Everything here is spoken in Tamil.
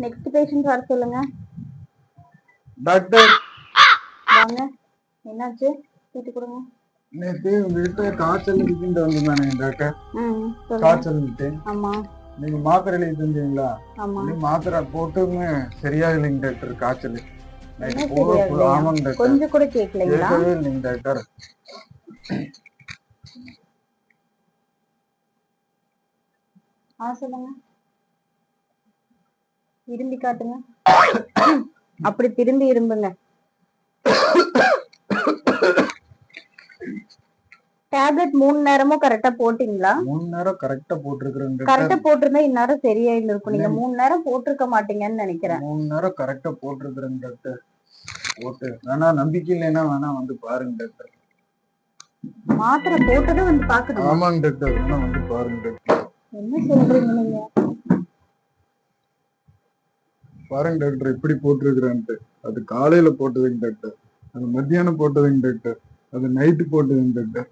நெக்ஸ்ட் பேஷண்ட் வர சொல்லுங்க. டாக்டர் வாங்க. என்னாச்சு? சீட்டு கொடுங்க. நேற்று உங்ககிட்ட காய்ச்சல் இருக்குன்னு வந்திருந்தானுங்க டாக்டர். சொல்லுங்க. காய்ச்சல் இருக்கு. ஆமா. நீங்க மாத்திரை எழுதி தந்தீங்களா? ஆமா. மாத்திரை போட்டுமே சரியா இல்லைங்க டாக்டர் காய்ச்சல். என்ன சரியா இல்லையா? ஆமாங்க டாக்டர். கொஞ்சம் கூட கேட்கலைங்களா? கேட்கவே இல்லைங்க டாக்டர். சொல்லுங்க. இரும்பி காட்டுங்க. அப்படி திரும்பி இரும்புங்க. டேப்லெட் 3 நேரமும் கரெக்டா போட்டீங்களா? 3 நேரம் கரெக்டா போட்டுருக்கேன். கரெக்டா போட்டிருந்தா இந்நேரம் சரியா இருக்கும். நீங்க 3 நேரம் போட்டிருக்க மாட்டீங்கன்னு நினைக்கிறேன். 3 நேரம் கரெக்டா போட்டிருக்கேன் டாக்டர். போட்டு வேணா நம்பிக்கை இல்லைன்னா வேணா வந்து பாருங்க டாக்டர். மாத்திரை போட்டதை வந்து பாக்கணும். ஆமாங்க டாக்டர், வேணா வந்து பாருங்க டாக்டர். என்ன சொல்றீங்க நீங்க? பாருங்க டாக்டர் இப்படி போட்டிருக்கிறேன்ட்டு. அது காலையில போட்டதுங்க டாக்டர், அது மத்தியானம் போட்டதுங்க டாக்டர், அது நைட்டு போட்டதுங்க டாக்டர்.